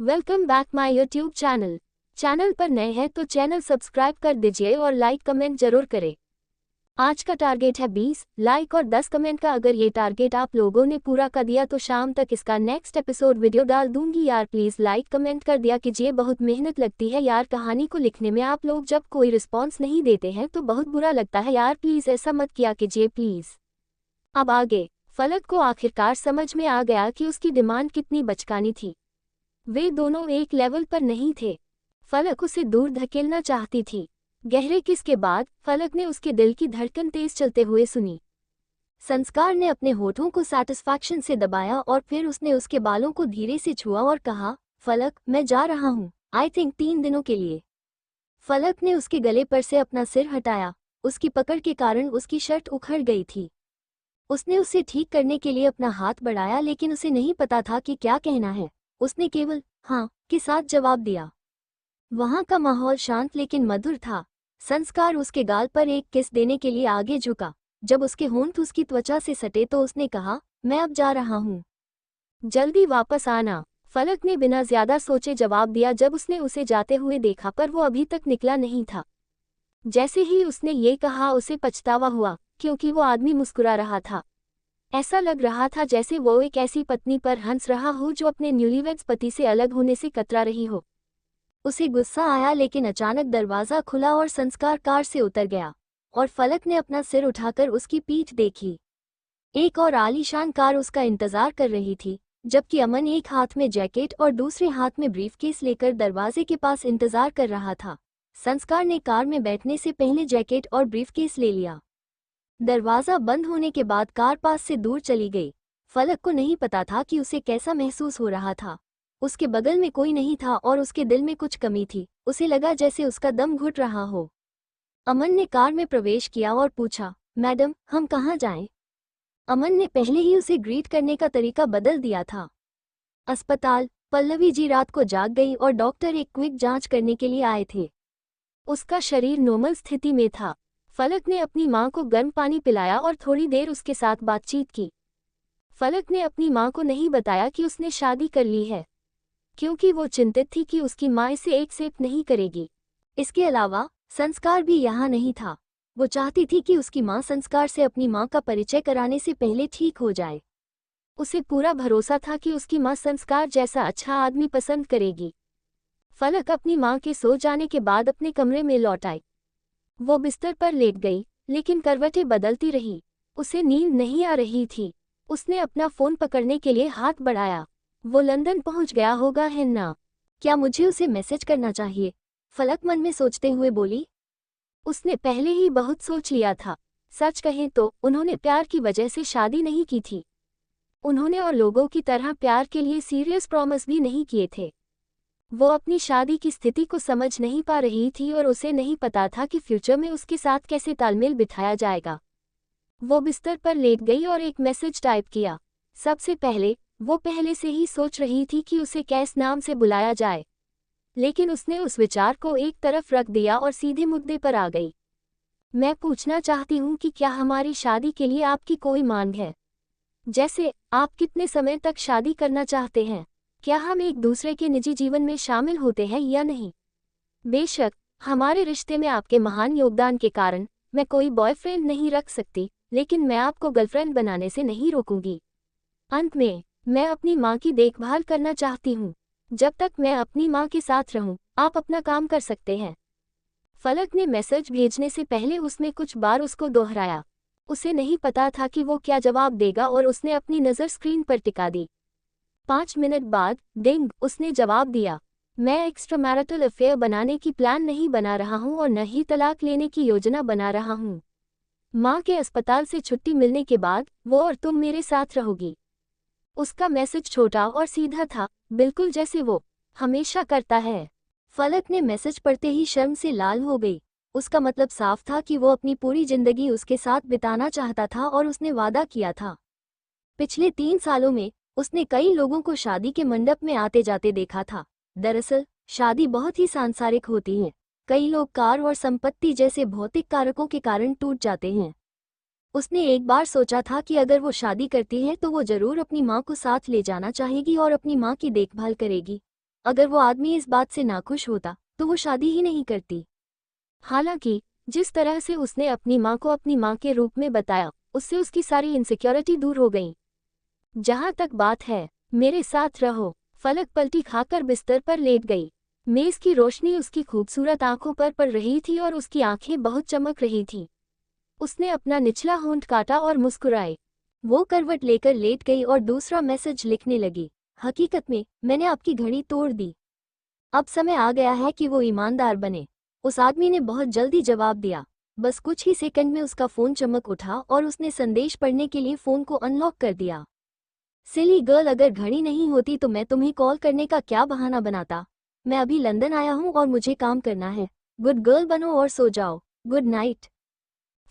Welcome back my YouTube channel पर नए हैं तो चैनल सब्सक्राइब कर दीजिए और लाइक कमेंट जरूर करें। आज का टारगेट है 20 लाइक और 10 कमेंट का। अगर ये टारगेट आप लोगों ने पूरा कर दिया तो शाम तक इसका नेक्स्ट एपिसोड वीडियो डाल दूंगी। यार प्लीज़ लाइक कमेंट कर दिया कीजिए, बहुत मेहनत लगती है यार कहानी को लिखने में। आप लोग जब कोई रिस्पॉन्स नहीं देते हैं तो बहुत बुरा लगता है यार, प्लीज़ ऐसा मत किया कीजिए प्लीज़। अब आगे फलक को आखिरकार समझ में आ गया कि उसकी डिमांड कितनी बचकानी थी। वे दोनों एक लेवल पर नहीं थे। फलक उसे दूर धकेलना चाहती थी। गहरे किस के बाद फलक ने उसके दिल की धड़कन तेज चलते हुए सुनी। संस्कार ने अपने होठों को सैटिस्फैक्शन से दबाया और फिर उसने उसके बालों को धीरे से छुआ और कहा, फलक मैं जा रहा हूँ, आई थिंक 3 दिनों के लिए। फलक ने उसके गले पर से अपना सिर हटाया। उसकी पकड़ के कारण उसकी शर्ट उखड़ गई थी। उसने उसे ठीक करने के लिए अपना हाथ बढ़ाया लेकिन उसे नहीं पता था कि क्या कहना है। उसने केवल हाँ के साथ जवाब दिया। वहां का माहौल शांत लेकिन मधुर था। संस्कार उसके गाल पर एक किस देने के लिए आगे झुका। जब उसके होंठ उसकी त्वचा से सटे तो उसने कहा, मैं अब जा रहा हूँ, जल्दी वापस आना। फलक ने बिना ज्यादा सोचे जवाब दिया। जब उसने उसे जाते हुए देखा पर वो अभी तक निकला नहीं था। जैसे ही उसने ये कहा उसे पछतावा हुआ, क्योंकि वो आदमी मुस्कुरा रहा था। ऐसा लग रहा था जैसे वो एक ऐसी पत्नी पर हंस रहा हो जो अपने न्यूलीवेड्स पति से अलग होने से कतरा रही हो। उसे गुस्सा आया लेकिन अचानक दरवाजा खुला और संस्कार कार से उतर गया और फलक ने अपना सिर उठाकर उसकी पीठ देखी। एक और आलीशान कार उसका इंतजार कर रही थी, जबकि अमन एक हाथ में जैकेट और दूसरे हाथ में ब्रीफकेस लेकर दरवाजे के पास इंतजार कर रहा था। संस्कार ने कार में बैठने से पहले जैकेट और ब्रीफकेस ले लिया। दरवाजा बंद होने के बाद कार पास से दूर चली गई। फलक को नहीं पता था कि उसे कैसा महसूस हो रहा था। उसके बगल में कोई नहीं था और उसके दिल में कुछ कमी थी। उसे लगा जैसे उसका दम घुट रहा हो। अमन ने कार में प्रवेश किया और पूछा, मैडम हम कहाँ जाएं? अमन ने पहले ही उसे ग्रीट करने का तरीका बदल दिया था। अस्पताल। पल्लवी जी रात को जाग गई और डॉक्टर एक क्विक जांच करने के लिए आए थे। उसका शरीर नॉर्मल स्थिति में था। फलक ने अपनी मां को गर्म पानी पिलाया और थोड़ी देर उसके साथ बातचीत की। फलक ने अपनी मां को नहीं बताया कि उसने शादी कर ली है, क्योंकि वो चिंतित थी कि उसकी मां इसे एक्सेप्ट नहीं करेगी। इसके अलावा संस्कार भी यहाँ नहीं था। वो चाहती थी कि उसकी मां संस्कार से अपनी मां का परिचय कराने से पहले ठीक हो जाए। उसे पूरा भरोसा था कि उसकी मां संस्कार जैसा अच्छा आदमी पसंद करेगी। फलक अपनी मां के सो जाने के बाद अपने कमरे में लौट आई। वो बिस्तर पर लेट गई, लेकिन करवटें बदलती रही। उसे नींद नहीं आ रही थी। उसने अपना फोन पकड़ने के लिए हाथ बढ़ाया। वो लंदन पहुंच गया होगा है ना? क्या मुझे उसे मैसेज करना चाहिए? फलक मन में सोचते हुए बोली। उसने पहले ही बहुत सोच लिया था। सच कहें तो उन्होंने प्यार की वजह से शादी नहीं की थी। उन्होंने और लोगों की तरह प्यार के लिए सीरियस प्रॉमिस भी नहीं किए थे। वो अपनी शादी की स्थिति को समझ नहीं पा रही थी और उसे नहीं पता था कि फ्यूचर में उसके साथ कैसे तालमेल बिठाया जाएगा। वो बिस्तर पर लेट गई और एक मैसेज टाइप किया। सबसे पहले वो पहले से ही सोच रही थी कि उसे किस नाम से बुलाया जाए, लेकिन उसने उस विचार को एक तरफ रख दिया और सीधे मुद्दे पर आ गई। मैं पूछना चाहती हूँ कि क्या हमारी शादी के लिए आपकी कोई मांग है? जैसे आप कितने समय तक शादी करना चाहते हैं? क्या हम एक दूसरे के निजी जीवन में शामिल होते हैं या नहीं? बेशक हमारे रिश्ते में आपके महान योगदान के कारण मैं कोई बॉयफ्रेंड नहीं रख सकती, लेकिन मैं आपको गर्लफ्रेंड बनाने से नहीं रोकूंगी। अंत में मैं अपनी माँ की देखभाल करना चाहती हूँ। जब तक मैं अपनी माँ के साथ रहूँ, आप अपना काम कर सकते हैं। फलक ने मैसेज भेजने से पहले उसने कुछ बार उसको दोहराया। उसे नहीं पता था कि वो क्या जवाब देगा और उसने अपनी नज़र स्क्रीन पर टिका दी। 5 मिनट बाद डिंग, उसने जवाब दिया। मैं एक्स्ट्रा मैरिटल अफेयर बनाने की प्लान नहीं बना रहा हूँ और न ही तलाक लेने की योजना बना रहा हूँ। माँ के अस्पताल से छुट्टी मिलने के बाद वो और तुम मेरे साथ रहोगी। उसका मैसेज छोटा और सीधा था, बिल्कुल जैसे वो हमेशा करता है। फलक ने मैसेज पढ़ते ही शर्म से लाल हो गई। उसका मतलब साफ था कि वो अपनी पूरी जिंदगी उसके साथ बिताना चाहता था और उसने वादा किया था। पिछले 3 सालों में उसने कई लोगों को शादी के मंडप में आते जाते देखा था। दरअसल शादी बहुत ही सांसारिक होती है। कई लोग कार और संपत्ति जैसे भौतिक कारकों के कारण टूट जाते हैं। उसने एक बार सोचा था कि अगर वो शादी करती है तो वो जरूर अपनी माँ को साथ ले जाना चाहेगी और अपनी माँ की देखभाल करेगी। अगर वो आदमी इस बात से नाखुश होता तो वो शादी ही नहीं करती। हालांकि जिस तरह से उसने अपनी माँ को अपनी माँ के रूप में बताया, उससे उसकी सारी इनसिक्योरिटी दूर हो गई। जहाँ तक बात है मेरे साथ रहो, फलक पलटी खाकर बिस्तर पर लेट गई। मेज की रोशनी उसकी खूबसूरत आंखों पर पड़ रही थी और उसकी आंखें बहुत चमक रही थीं। उसने अपना निचला होंठ काटा और मुस्कुराए। वो करवट लेकर लेट गई और दूसरा मैसेज लिखने लगी। हकीकत में मैंने आपकी घड़ी तोड़ दी। अब समय आ गया है कि वो ईमानदार बने। उस आदमी ने बहुत जल्दी जवाब दिया। बस कुछ ही सेकंड में उसका फोन चमक उठा और उसने संदेश पढ़ने के लिए फोन को अनलॉक कर दिया। सिली गर्ल, अगर घड़ी नहीं होती तो मैं तुम्हें कॉल करने का क्या बहाना बनाता। मैं अभी लंदन आया हूँ और मुझे काम करना है। गुड गर्ल बनो और सो जाओ। Good night.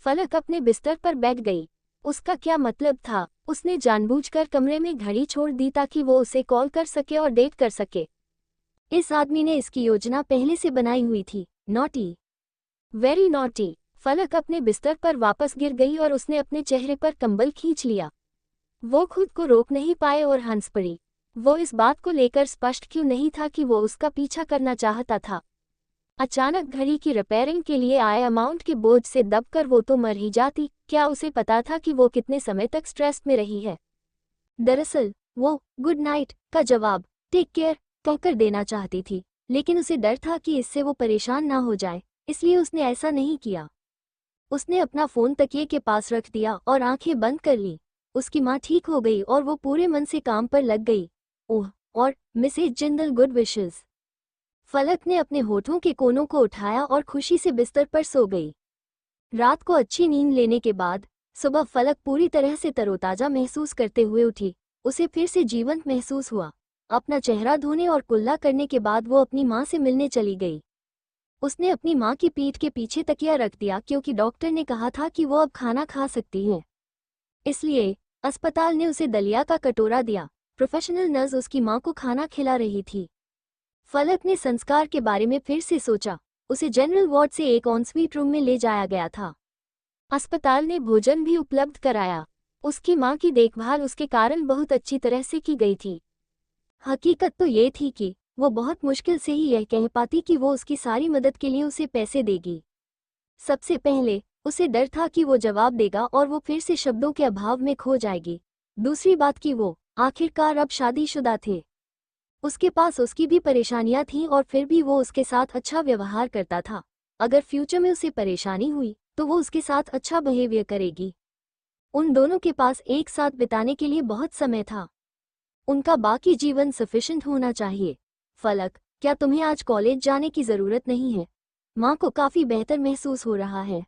फलक अपने बिस्तर पर बैठ गई। उसका क्या मतलब था? उसने जानबूझकर कमरे में घड़ी छोड़ दी ताकि वो उसे कॉल कर सके और डेट कर सके। इस आदमी ने इसकी योजना पहले से बनाई हुई थी। Naughty, very naughty. फलक अपने बिस्तर पर वापस गिर गई और उसने अपने चेहरे पर कंबल खींच लिया। वो खुद को रोक नहीं पाए और हंस पड़ी। वो इस बात को लेकर स्पष्ट क्यों नहीं था कि वो उसका पीछा करना चाहता था। अचानक घड़ी की रिपेयरिंग के लिए आए अमाउंट के बोझ से दबकर वो तो मर ही जाती। क्या उसे पता था कि वो कितने समय तक स्ट्रेस में रही है? दरअसल वो गुड नाइट का जवाब टेक केयर कहकर देना चाहती थी, लेकिन उसे डर था कि इससे वो परेशान ना हो जाए, इसलिए उसने ऐसा नहीं किया। उसने अपना फोन तकिए के पास रख दिया और आंखें बंद कर ली। उसकी माँ ठीक हो गई और वो पूरे मन से काम पर लग गई। ओह, और मिसेज जिंदल गुड विशेस। फलक ने अपने होठों के कोनों को उठाया और खुशी से बिस्तर पर सो गई। रात को अच्छी नींद लेने के बाद सुबह फलक पूरी तरह से तरोताजा महसूस करते हुए उठी। उसे फिर से जीवंत महसूस हुआ। अपना चेहरा धोने और कुल्ला करने के बाद वो अपनी माँ से मिलने चली गई। उसने अपनी माँ की पीठ के पीछे तकिया रख दिया क्योंकि डॉक्टर ने कहा था कि वो अब खाना खा सकती है। इसलिए अस्पताल ने उसे दलिया का कटोरा दिया। प्रोफेशनल नर्स उसकी माँ को खाना खिला रही थी। फलक ने संस्कार के बारे में फिर से सोचा। उसे जनरल वार्ड से एक ऑनस्वीट रूम में ले जाया गया था। अस्पताल ने भोजन भी उपलब्ध कराया। उसकी माँ की देखभाल उसके कारण बहुत अच्छी तरह से की गई थी। हकीकत तो ये थी कि वो बहुत मुश्किल से ही यह कह पाती कि वो उसकी सारी मदद के लिए उसे पैसे देगी। सबसे पहले उसे डर था कि वो जवाब देगा और वो फिर से शब्दों के अभाव में खो जाएगी। दूसरी बात कि वो आखिरकार अब शादीशुदा थे। उसके पास उसकी भी परेशानियां थीं और फिर भी वो उसके साथ अच्छा व्यवहार करता था। अगर फ्यूचर में उसे परेशानी हुई तो वो उसके साथ अच्छा बिहेवियर करेगी। उन दोनों के पास एक साथ बिताने के लिए बहुत समय था। उनका बाकी जीवन सफिशिएंट होना चाहिए। फलक, क्या तुम्हें आज कॉलेज जाने की ज़रूरत नहीं है? माँ को काफ़ी बेहतर महसूस हो रहा है।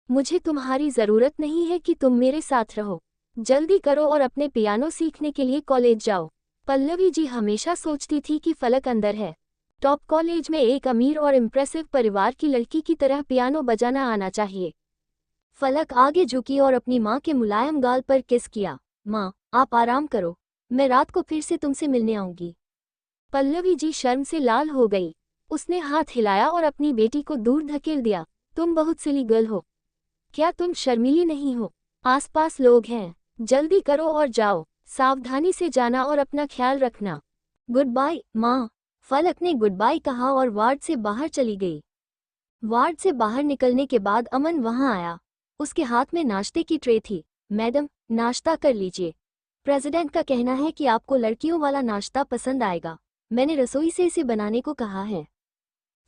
मुझे तुम्हारी ज़रूरत नहीं है कि तुम मेरे साथ रहो। जल्दी करो और अपने पियानो सीखने के लिए कॉलेज जाओ। पल्लवी जी हमेशा सोचती थी कि फलक अंदर है। टॉप कॉलेज में एक अमीर और इम्प्रेसिव परिवार की लड़की की तरह पियानो बजाना आना चाहिए। फलक आगे झुकी और अपनी माँ के मुलायम गाल पर किस किया। माँ, आप आराम करो, मैं रात को फिर से तुमसे मिलने आऊंगी। पल्लवी जी शर्म से लाल हो गई। उसने हाथ हिलाया और अपनी बेटी को दूर धकेल दिया। तुम बहुत सिली गर्ल हो। क्या तुम शर्मीली नहीं हो? आसपास लोग हैं। जल्दी करो और जाओ। सावधानी से जाना और अपना ख्याल रखना। गुड बाय माँ। फलक ने गुड बाय कहा और वार्ड से बाहर चली गई। वार्ड से बाहर निकलने के बाद अमन वहां आया। उसके हाथ में नाश्ते की ट्रे थी। मैडम, नाश्ता कर लीजिए। प्रेसिडेंट का कहना है कि आपको लड़कियों वाला नाश्ता पसंद आएगा। मैंने रसोई से इसे बनाने को कहा है।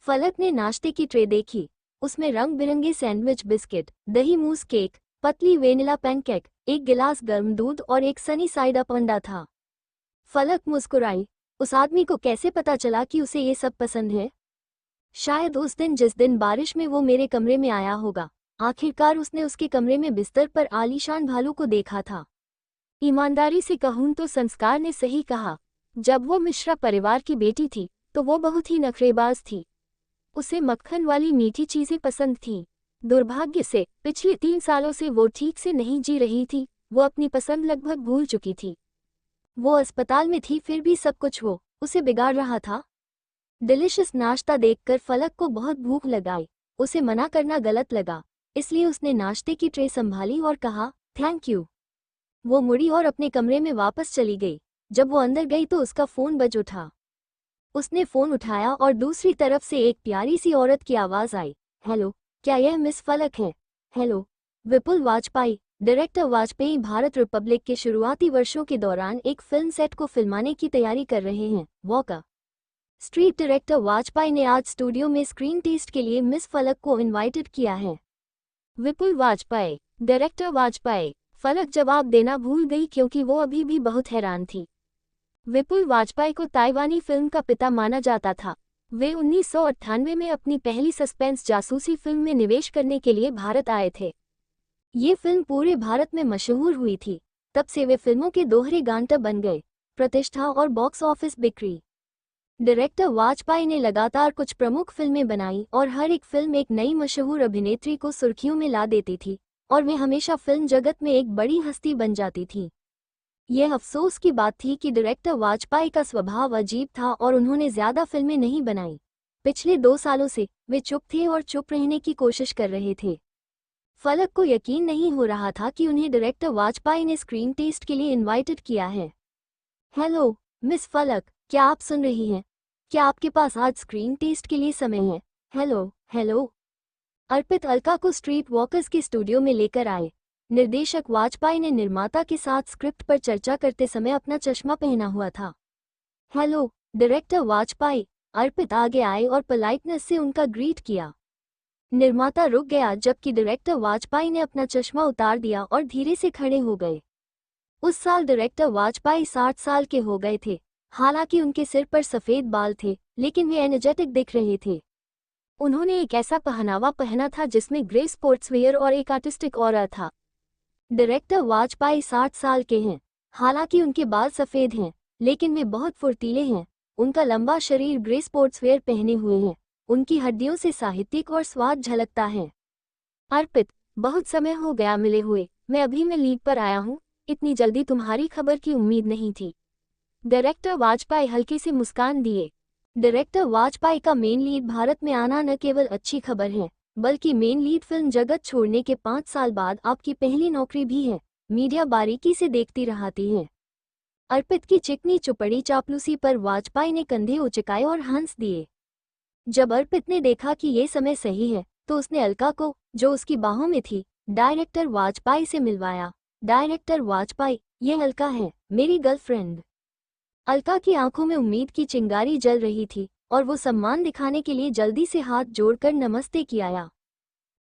फलक ने नाश्ते की ट्रे देखी। उसमें रंग बिरंगे सैंडविच, बिस्किट, दही मूस केक, पतली वेनिला पैनकेक, एक गिलास गर्म दूध और एक सनी साइड अप अंडा था। फलक मुस्कुराई। उस आदमी को कैसे पता चला कि उसे ये सब पसंद है? शायद उस दिन जिस दिन बारिश में वो मेरे कमरे में आया होगा। आखिरकार उसने उसके कमरे में बिस्तर पर आलीशान भालू को देखा था। ईमानदारी से कहूं तो संस्कार ने सही कहा। जब वो मिश्रा परिवार की बेटी थी तो वो बहुत ही नखरेबाज थी। उसे मक्खन वाली मीठी चीजें पसंद थीं। दुर्भाग्य से पिछले 3 सालों से वो ठीक से नहीं जी रही थी। वो अपनी पसंद लगभग भूल चुकी थी। वो अस्पताल में थी, फिर भी सब कुछ वो उसे बिगाड़ रहा था। डिलिशियस नाश्ता देखकर फलक को बहुत भूख लगाई। उसे मना करना गलत लगा, इसलिए उसने नाश्ते की ट्रे संभाली और कहा, थैंक यू। वो मुड़ी और अपने कमरे में वापस चली गई। जब वो अंदर गई तो उसका फोन बज उठा। उसने फोन उठाया और दूसरी तरफ से एक प्यारी सी औरत की आवाज आई। हेलो, क्या यह मिस फलक है? हेलो। विपुल वाजपेयी। डायरेक्टर वाजपेयी भारत रिपब्लिक के शुरुआती वर्षों के दौरान एक फिल्म सेट को फिल्माने की तैयारी कर रहे हैं। वॉका स्ट्रीट। डायरेक्टर वाजपेयी ने आज स्टूडियो में स्क्रीन टेस्ट के लिए मिस फलक को इनवाइटेड किया है। विपुल वाजपेयी। डायरेक्टर वाजपेयी। फलक जवाब देना भूल गई क्योंकि वो अभी भी बहुत हैरान थी। विपुल वाजपेयी को ताइवानी फिल्म का पिता माना जाता था। वे 1998 में अपनी पहली सस्पेंस जासूसी फिल्म में निवेश करने के लिए भारत आए थे। ये फिल्म पूरे भारत में मशहूर हुई थी। तब से वे फिल्मों के दोहरे गांटर बन गए। प्रतिष्ठा और बॉक्स ऑफिस बिक्री। डायरेक्टर वाजपेयी ने लगातार कुछ प्रमुख फिल्में बनाई और हर एक फिल्म एक नई मशहूर अभिनेत्री को सुर्खियों में ला देती थी और वे हमेशा फिल्म जगत में एक बड़ी हस्ती बन जाती थी। यह अफसोस की बात थी कि डायरेक्टर वाजपेयी का स्वभाव अजीब था और उन्होंने ज्यादा फिल्में नहीं बनाई। पिछले 2 सालों से वे चुप थे और चुप रहने की कोशिश कर रहे थे। फलक को यकीन नहीं हो रहा था कि उन्हें डायरेक्टर वाजपेयी ने स्क्रीन टेस्ट के लिए इनवाइटेड किया है। हेलो मिस फलक, क्या आप सुन रही हैं? क्या आपके पास आज स्क्रीन टेस्ट के लिए समय है? Hello hello. अर्पित अलका को स्ट्रीट वॉकर्स के स्टूडियो में लेकर आए। निर्देशक वाजपेयी ने निर्माता के साथ स्क्रिप्ट पर चर्चा करते समय अपना चश्मा पहना हुआ था। Hello director Vajpayee. अर्पित आगे आए और पोलाइटनेस से उनका ग्रीट किया। निर्माता रुक गया जबकि डायरेक्टर वाजपेयी ने अपना चश्मा उतार दिया और धीरे से खड़े हो गए। उस साल डायरेक्टर वाजपेयी 60 साल के हो गए थे। हालांकि उनके सिर पर सफेद बाल थे, लेकिन वे एनर्जेटिक दिख रहे थे। उन्होंने एक ऐसा पहनावा पहना था जिसमें ग्रे स्पोर्ट्सवियर और एक आर्टिस्टिक ऑरा था। डायरेक्टर वाजपेयी 60 साल के हैं। हालांकि उनके बाल सफेद हैं, लेकिन वे बहुत फुर्तीले हैं। उनका लंबा शरीर ग्रे स्पोर्ट्सवेयर पहने हुए हैं। उनकी हड्डियों से साहित्यिक और स्वाद झलकता है। अर्पित, बहुत समय हो गया मिले हुए। मैं अभी मैं लीव पर आया हूँ। इतनी जल्दी तुम्हारी खबर की उम्मीद नहीं थी। डायरेक्टर वाजपेयी हल्के से मुस्कान दिए। डायरेक्टर वाजपेयी का मेन लीड भारत में आना न केवल अच्छी खबर है, बल्कि मेन लीड फिल्म जगत छोड़ने के 5 साल बाद आपकी पहली नौकरी भी है। मीडिया बारीकी से देखती रहती है। अर्पित की चिकनी चुपड़ी चापलूसी पर वाजपेयी ने कंधे उचकाए और हंस दिए। जब अर्पित ने देखा कि ये समय सही है, तो उसने अलका को, जो उसकी बाहों में थी, डायरेक्टर वाजपेयी से मिलवाया। डायरेक्टर वाजपेयी, ये अलका है, मेरी गर्लफ्रेंड। अलका की आंखों में उम्मीद की चिंगारी जल रही थी और वो सम्मान दिखाने के लिए जल्दी से हाथ जोड़कर नमस्ते किया।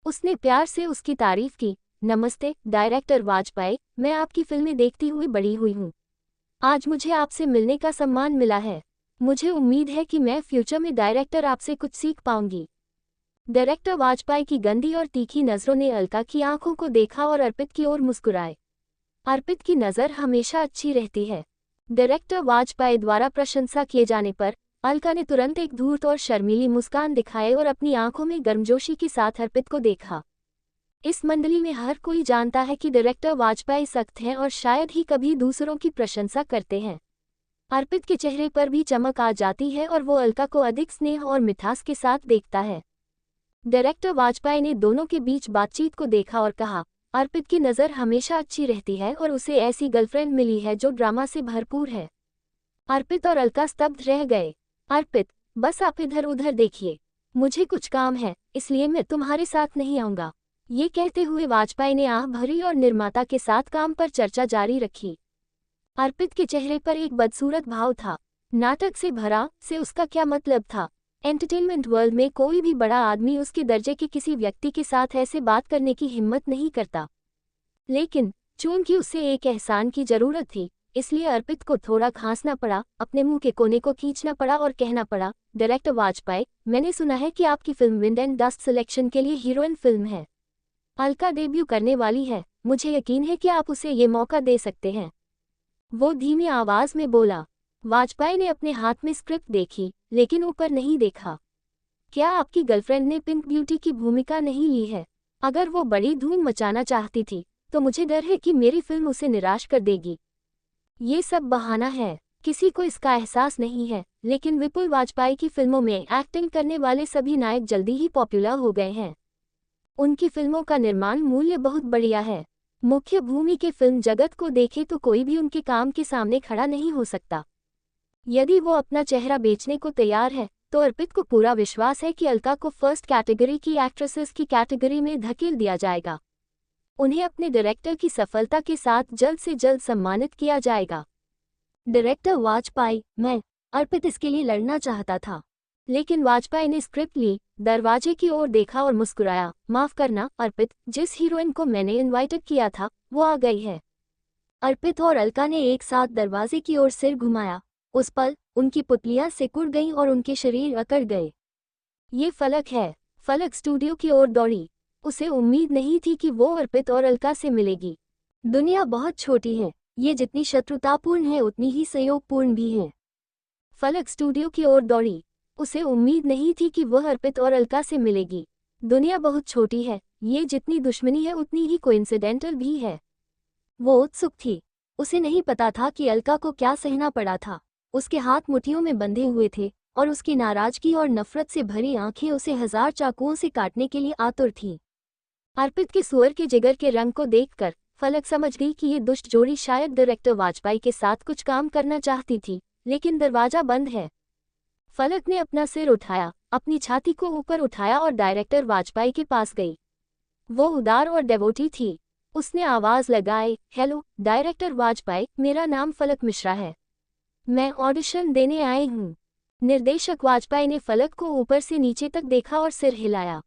उसने प्यार से उसकी तारीफ की। नमस्ते डायरेक्टर वाजपेयी, मैं आपकी फिल्में देखती हुई बड़ी हुई हूँ। आज मुझे आपसे मिलने का सम्मान मिला है। मुझे उम्मीद है कि मैं फ्यूचर में डायरेक्टर आपसे कुछ सीख पाऊंगी। डायरेक्टर वाजपेयी की गंदी और तीखी नज़रों ने अलका की आंखों को देखा और अर्पित की ओर मुस्कुराए। अर्पित की नज़र हमेशा अच्छी रहती है। डायरेक्टर वाजपेयी द्वारा प्रशंसा किए जाने पर अलका ने तुरंत एक धूर्त और शर्मीली मुस्कान दिखाए और अपनी आंखों में गर्मजोशी के साथ अर्पित को देखा। इस मंडली में हर कोई जानता है कि डायरेक्टर वाजपेयी सख्त हैं और शायद ही कभी दूसरों की प्रशंसा करते हैं। अर्पित के चेहरे पर भी चमक आ जाती है और वो अलका को अधिक स्नेह और मिठास के साथ देखता है। डायरेक्टर वाजपेयी ने दोनों के बीच बातचीत को देखा और कहा, अर्पित की नज़र हमेशा अच्छी रहती है और उसे ऐसी गर्लफ्रेंड मिली है जो ड्रामा से भरपूर है। अर्पित और अलका स्तब्ध रह गए। अर्पित, बस आप इधर उधर देखिए, मुझे कुछ काम है, इसलिए मैं तुम्हारे साथ नहीं आऊँगा। ये कहते हुए वाजपेयी ने आह भरी और निर्माता के साथ काम पर चर्चा जारी रखी। अर्पित के चेहरे पर एक बदसूरत भाव था। नाटक से भरा से उसका क्या मतलब था? एंटरटेनमेंट वर्ल्ड में कोई भी बड़ा आदमी उसके दर्जे के किसी व्यक्ति के साथ ऐसे बात करने की हिम्मत नहीं करता। लेकिन चूंकि उसे एक एहसान की जरूरत थी, इसलिए अर्पित को थोड़ा खांसना पड़ा, अपने मुंह के कोने को खींचना पड़ा और कहना पड़ा, डायरेक्टर वाजपेयी, मैंने सुना है कि आपकी film wind and dust selection के लिए हीरोइन फिल्म है। अलका डेब्यू करने वाली है। मुझे यकीन है कि आप उसे ये मौका दे सकते हैं। वो धीमी आवाज में बोला। वाजपेयी ने अपने हाथ में स्क्रिप्ट देखी, लेकिन ऊपर नहीं देखा। क्या आपकी गर्लफ्रेंड ने पिंक ब्यूटी की भूमिका नहीं ली है? अगर वो बड़ी धूम मचाना चाहती थी, तो मुझे डर है कि मेरी फिल्म उसे निराश कर देगी। ये सब बहाना है, किसी को इसका एहसास नहीं है, लेकिन विपुल वाजपेयी की फिल्मों में एक्टिंग करने वाले सभी नायक जल्दी ही पॉपुलर हो गए हैं। उनकी फिल्मों का निर्माण मूल्य बहुत बढ़िया है। मुख्य भूमि के फिल्म जगत को देखे तो कोई भी उनके काम के सामने खड़ा नहीं हो सकता। यदि वो अपना चेहरा बेचने को तैयार है तो अर्पित को पूरा विश्वास है कि अलका को फर्स्ट कैटेगरी की एक्ट्रेसेस की कैटेगरी में धकेल दिया जाएगा। उन्हें अपने डायरेक्टर की सफलता के साथ जल्द से जल्द सम्मानित किया जाएगा। डायरेक्टर वाजपेयी, मैं अर्पित इसके लिए लड़ना चाहता था, लेकिन वाजपेयी ने स्क्रिप्ट ली, दरवाजे की ओर देखा और मुस्कुराया। माफ करना अर्पित, जिस हीरोइन को मैंने इनवाइटेड किया था वो आ गई है। अर्पित और अलका ने एक साथ दरवाजे की ओर सिर घुमाया। उस पल उनकी पुतलियां सिकुड़ गईं और उनके शरीर अकड़ गए। ये फलक है। फलक स्टूडियो की ओर दौड़ी। उसे उम्मीद नहीं थी कि वो अर्पित और अलका से मिलेगी। दुनिया बहुत छोटी है, ये जितनी शत्रुतापूर्ण है उतनी ही सहयोगपूर्ण भी है। फलक स्टूडियो की ओर दौड़ी। उसे उम्मीद नहीं थी कि वह अर्पित और अलका से मिलेगी। दुनिया बहुत छोटी है, ये जितनी दुश्मनी है उतनी ही कोइंसिडेंटल भी है। वो उत्सुक थी। उसे नहीं पता था कि अलका को क्या सहना पड़ा था। उसके हाथ मुट्ठियों में बंधे हुए थे और उसकी नाराजगी और नफरत से भरी आंखें उसे 1000 चाकुओं से काटने के लिए आतुर थीं। अर्पित के सुअर के जिगर के रंग को देखकर फलक समझ गई कि ये दुष्ट जोड़ी शायद डायरेक्टर वाजपेयी के साथ कुछ काम करना चाहती थी, लेकिन दरवाजा बंद है। फलक ने अपना सिर उठाया, अपनी छाती को ऊपर उठाया और डायरेक्टर वाजपेयी के पास गई। वो उदार और डेवोटी थी। उसने आवाज लगाई, हेलो डायरेक्टर वाजपेयी, मेरा नाम फलक मिश्रा है, मैं ऑडिशन देने आई हूँ। निर्देशक वाजपेयी ने फलक को ऊपर से नीचे तक देखा और सिर हिलाया।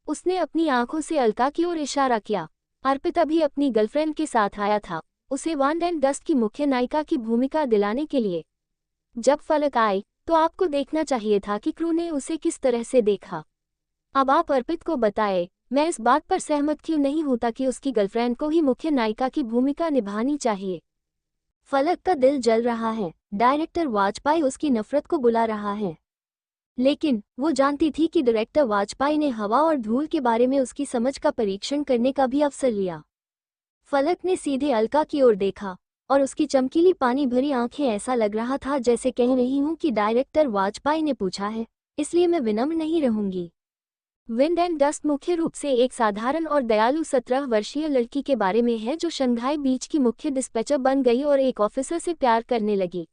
उसने अपनी आंखों से अलका की ओर इशारा किया। अर्पित अभी अपनी गर्लफ्रेंड के साथ आया था, उसे वांड एंड डस्ट की मुख्य नायिका की भूमिका दिलाने के लिए। जब फलक आई तो आपको देखना चाहिए था कि क्रू ने उसे किस तरह से देखा। अब आप अर्पित को बताएं, मैं इस बात पर सहमत क्यों नहीं होता कि उसकी गर्लफ्रेंड को ही मुख्य नायिका की भूमिका निभानी चाहिए। फलक का दिल जल रहा है। डायरेक्टर वाजपेयी उसकी नफरत को बुला रहा है, लेकिन वो जानती थी कि डायरेक्टर वाजपेयी ने हवा और धूल के बारे में उसकी समझ का परीक्षण करने का भी अवसर लिया। फलक ने सीधे अलका की ओर देखा और उसकी चमकीली पानी भरी आंखें ऐसा लग रहा था जैसे कह रही हूं कि डायरेक्टर वाजपेयी ने पूछा है, इसलिए मैं विनम्र नहीं रहूंगी। विंड एंड डस्ट मुख्य रूप से एक साधारण और दयालु 17 वर्षीय लड़की के बारे में है जो शंघाई बीच की मुख्य डिस्पैचर बन गई और एक ऑफिसर से प्यार करने लगी।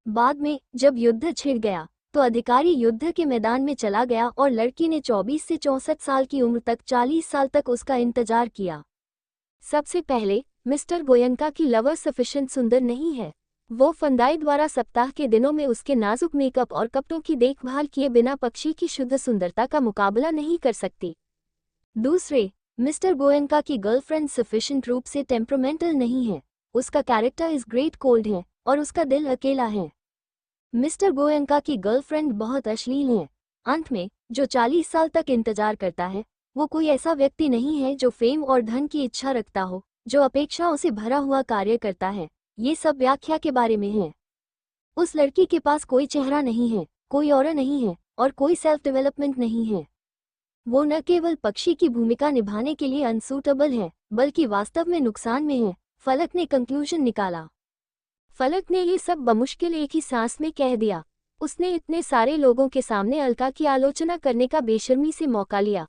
बाद में जब युद्ध छिड़ गया तो अधिकारी युद्ध के मैदान में चला गया और लड़की ने 24 से 64 साल की उम्र तक 40 साल तक उसका इंतजार किया। सबसे पहले मिस्टर गोयनका की लवर सफिशिएंट सुंदर नहीं है। वो फंदाई द्वारा सप्ताह के दिनों में उसके नाजुक मेकअप और कपड़ों की देखभाल किए बिना पक्षी की शुद्ध सुंदरता का मुकाबला नहीं कर सकती। दूसरे, मिस्टर गोयनका की गर्लफ्रेंड सफिशिएंट रूप से टेम्परामेंटल नहीं है। उसका कैरेक्टर इज ग्रेट कोल्ड है और उसका दिल अकेला है। मिस्टर गोयनका की गर्लफ्रेंड बहुत अश्लील है। अंत में जो 40 साल तक इंतजार करता है वो कोई ऐसा व्यक्ति नहीं है जो फेम और धन की इच्छा रखता हो, जो अपेक्षाओं से भरा हुआ कार्य करता है। ये सब व्याख्या के बारे में है। उस लड़की के पास कोई चेहरा नहीं है, कोई ऑरा नहीं है और कोई सेल्फ डेवलपमेंट नहीं है। वो न केवल पक्षी की भूमिका निभाने के लिए अनसूटेबल है बल्कि वास्तव में नुकसान में है। फलक ने कंक्लूजन निकाला। फलक ने ये सब बमुश्किल एक ही सांस में कह दिया। उसने इतने सारे लोगों के सामने अलका की आलोचना करने का बेशर्मी से मौका लिया।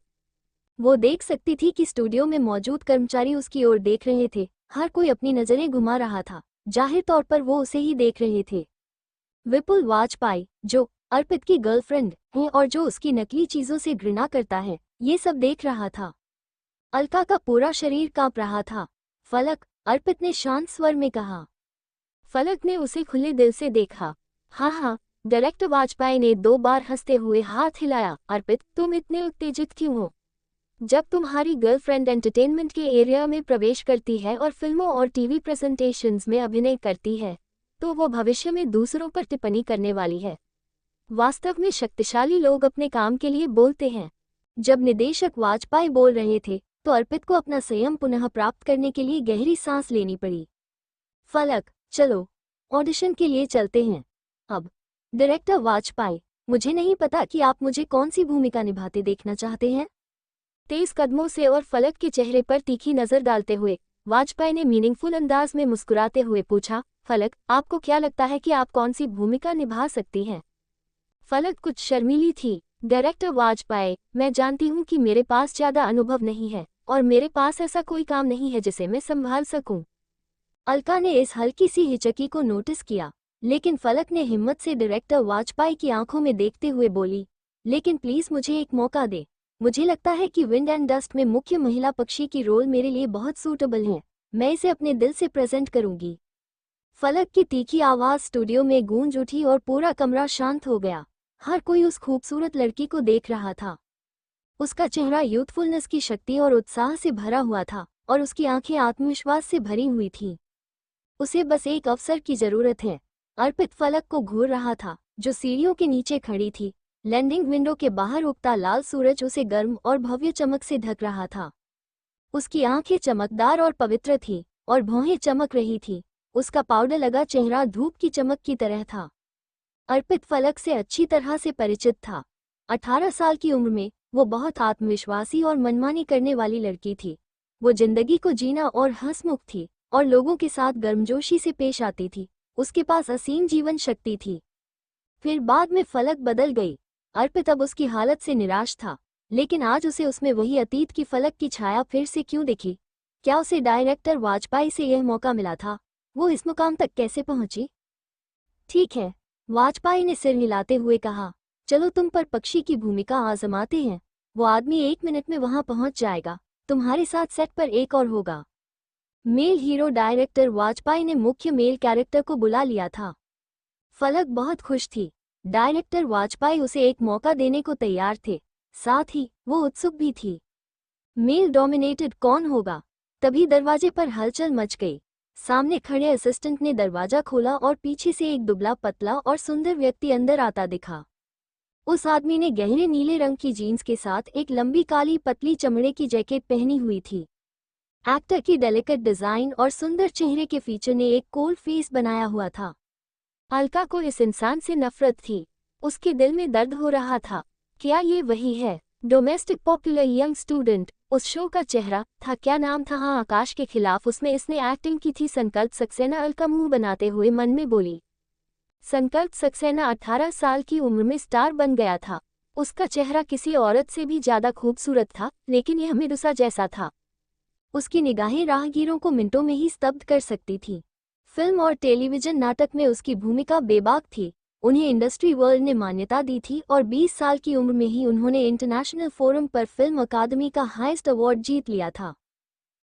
वो देख सकती थी कि स्टूडियो में मौजूद कर्मचारी उसकी ओर देख रहे थे। हर कोई अपनी नजरें घुमा रहा था। जाहिर तौर पर वो उसे ही देख रहे थे। विपुल वाजपेयी, जो अर्पित की गर्लफ्रेंड है और जो उसकी नकली चीजों से घृणा करता है, ये सब देख रहा था। अलका का पूरा शरीर कांप रहा था। फलक, अर्पित ने शांत स्वर में कहा। फलक ने उसे खुले दिल से देखा। हाँ, डायरेक्टर वाजपेयी ने 2 बार हंसते हुए हाथ हिलाया। अर्पित, तुम इतने उत्तेजित क्यों हो? जब तुम्हारी गर्लफ्रेंड एंटरटेनमेंट के एरिया में प्रवेश करती है और फिल्मों और टीवी प्रेजेंटेशंस में अभिनय करती है तो वो भविष्य में दूसरों पर टिप्पणी करने वाली है। वास्तव में शक्तिशाली लोग अपने काम के लिए बोलते हैं। जब निदेशक वाजपेयी बोल रहे थे तो अर्पित को अपना संयम पुनः प्राप्त करने के लिए गहरी सांस लेनी पड़ी। फलक, चलो ऑडिशन के लिए चलते हैं। अब डायरेक्टर वाजपेयी, मुझे नहीं पता कि आप मुझे कौन सी भूमिका निभाते देखना चाहते हैं। तेज कदमों से और फलक के चेहरे पर तीखी नजर डालते हुए वाजपेयी ने मीनिंगफुल अंदाज में मुस्कुराते हुए पूछा, फलक, आपको क्या लगता है कि आप कौन सी भूमिका निभा सकती हैं? फलक कुछ शर्मीली थी। डायरेक्टर वाजपेयी, मैं जानती हूँ कि मेरे पास ज्यादा अनुभव नहीं है और मेरे पास ऐसा कोई काम नहीं है जिसे मैं संभाल सकूं। अलका ने इस हल्की सी हिचकी को नोटिस किया। लेकिन फलक ने हिम्मत से डायरेक्टर वाजपेयी की आंखों में देखते हुए बोली, लेकिन प्लीज मुझे एक मौका दे। मुझे लगता है कि विंड एंड डस्ट में मुख्य महिला पक्षी की रोल मेरे लिए बहुत सूटेबल है। मैं इसे अपने दिल से प्रेजेंट करूंगी। फलक की तीखी आवाज स्टूडियो में गूंज उठी और पूरा कमरा शांत हो गया। हर कोई उस खूबसूरत लड़की को देख रहा था। उसका चेहरा यूथफुलनेस की शक्ति और उत्साह से भरा हुआ था और उसकी आंखें आत्मविश्वास से भरी हुई थीं। उसे बस एक अवसर की जरूरत है। अर्पित फलक को घूर रहा था, जो सीढ़ियों के नीचे खड़ी थी। लैंडिंग विंडो के बाहर उगता लाल सूरज उसे गर्म और भव्य चमक से ढक रहा था। उसकी आंखें चमकदार और पवित्र थीं और भौहें चमक रही थीं। उसका पाउडर लगा चेहरा धूप की चमक की तरह था। अर्पित फलक से अच्छी तरह से परिचित था। 18 साल की उम्र में वो बहुत आत्मविश्वासी और मनमानी करने वाली लड़की थी। वो जिंदगी को जीना और हंसमुख थी और लोगों के साथ गर्मजोशी से पेश आती थी। उसके पास असीम जीवन शक्ति थी। फिर बाद में फलक बदल गई। अर्पित अब उसकी हालत से निराश था, लेकिन आज उसे उसमें वही अतीत की फलक की छाया फिर से क्यों दिखी? क्या उसे डायरेक्टर वाजपेयी से यह मौका मिला था? वो इस मुकाम तक कैसे पहुंची? ठीक है, वाजपेयी ने सिर हिलाते हुए कहा, चलो तुम पर पक्षी की भूमिका आजमाते हैं। वो आदमी 1 मिनट में वहां पहुंच जाएगा। तुम्हारे साथ सेट पर एक और होगा। मेल हीरो डायरेक्टर वाजपेयी ने मुख्य मेल कैरेक्टर को बुला लिया था। फलक बहुत खुश थी। डायरेक्टर वाजपेयी उसे एक मौका देने को तैयार थे, साथ ही वो उत्सुक भी थी। मेल डोमिनेटेड कौन होगा? तभी दरवाजे पर हलचल मच गई। सामने खड़े असिस्टेंट ने दरवाजा खोला और पीछे से एक दुबला पतला और सुंदर व्यक्ति अंदर आता दिखा। उस आदमी ने गहरे नीले रंग की जीन्स के साथ एक लंबी काली पतली चमड़े की जैकेट पहनी हुई थी। एक्टर की डेलिकेट डिजाइन और सुंदर चेहरे के फीचर ने एक कोल्ड फेस बनाया हुआ था। अलका को इस इंसान से नफरत थी। उसके दिल में दर्द हो रहा था। क्या ये वही है, डोमेस्टिक पॉपुलर यंग स्टूडेंट? उस शो का चेहरा था। क्या नाम था? हाँ, आकाश के खिलाफ उसमें इसने एक्टिंग की थी। संकल्प सक्सेना, अलका मुंह बनाते हुए मन में बोली। संकल्प सक्सेना 18 साल की उम्र में स्टार बन गया था। उसका चेहरा किसी औरत से भी ज्यादा खूबसूरत था, लेकिन यह मेडुसा जैसा था। उसकी निगाहें राहगीरों को मिनटों में ही स्तब्ध कर सकती थी। फिल्म और टेलीविजन नाटक में उसकी भूमिका बेबाक थी। उन्हें इंडस्ट्री वर्ल्ड ने मान्यता दी थी और 20 साल की उम्र में ही उन्होंने इंटरनेशनल फोरम पर फिल्म अकादमी का हाईएस्ट अवार्ड जीत लिया था।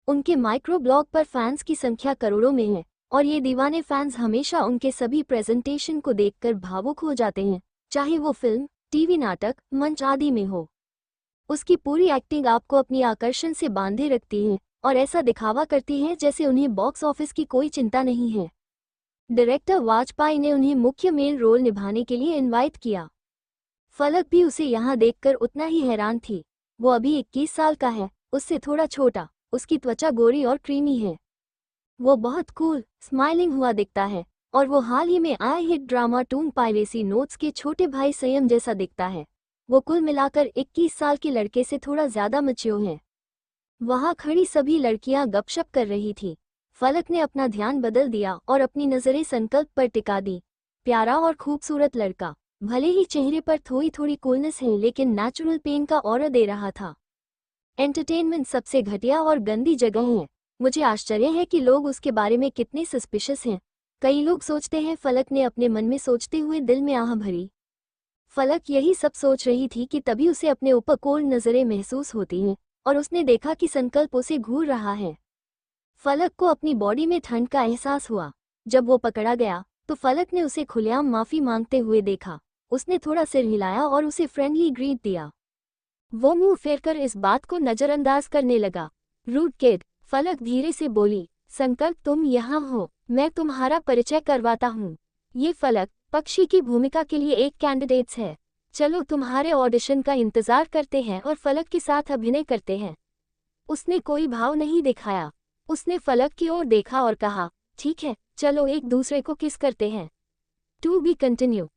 उनके माइक्रो ब्लॉग पर फैंस की संख्या करोड़ों में है और ये दीवाने फैंस हमेशा उनके सभी प्रेजेंटेशन को देखकर भावुक हो जाते हैं, चाहे वो फिल्म, टीवी नाटक, मंच आदि में हो। उसकी पूरी एक्टिंग आपको अपनी आकर्षण से बांधे रखती है और ऐसा दिखावा करती है जैसे उन्हें बॉक्स ऑफिस की कोई चिंता नहीं है। डायरेक्टर वाजपेयी ने उन्हें मुख्य मेल रोल निभाने के लिए इनवाइट किया। फलक भी उसे यहाँ देखकर उतना ही हैरान थी। वो अभी 21 साल का है, उससे थोड़ा छोटा। उसकी त्वचा गोरी और क्रीमी है। वो बहुत कूल, स्माइलिंग हुआ दिखता है और वो हाल ही में आए हिट ड्रामा टूम पायरेसी नोट्स के छोटे भाई संयम जैसा दिखता है। वो कुल मिलाकर 21 साल के लड़के से थोड़ा ज्यादा मैच्योर है। वहां खड़ी सभी लड़कियां गपशप कर रही थीं। फलक ने अपना ध्यान बदल दिया और अपनी नजरें संकल्प पर टिका दी। प्यारा और खूबसूरत लड़का, भले ही चेहरे पर थोड़ी थोड़ी कूलनेस है, लेकिन नेचुरल पेन का ऑरा दे रहा था। एंटरटेनमेंट सबसे घटिया और गंदी जगह है। मुझे आश्चर्य है कि लोग उसके बारे में कितने सस्पिशियस हैं। कई लोग सोचते हैं, फलक ने अपने मन में सोचते हुए दिल में आह भरी। फलक यही सब सोच रही थी कि तभी उसे अपने ऊपर कोल्ड नजरें महसूस होती हैं और उसने देखा कि संकल्प उसे घूर रहा है। फलक को अपनी बॉडी में ठंड का एहसास हुआ। जब वो पकड़ा गया तो फलक ने उसे खुलेआम माफी मांगते हुए देखा। उसने थोड़ा सिर हिलाया और उसे फ्रेंडली ग्रीट दिया। वो मुंह फेरकर इस बात को नजरअंदाज करने लगा। रूड किड, फलक धीरे से बोली। संकल्प, तुम यहाँ हो, मैं तुम्हारा परिचय करवाता हूँ। ये फलक पक्षी की भूमिका के लिए एक कैंडिडेट्स है। चलो तुम्हारे ऑडिशन का इंतजार करते हैं और फलक के साथ अभिनय करते हैं। उसने कोई भाव नहीं दिखाया। उसने फलक की ओर देखा और कहा, ठीक है, चलो एक दूसरे को किस करते हैं। To be continue.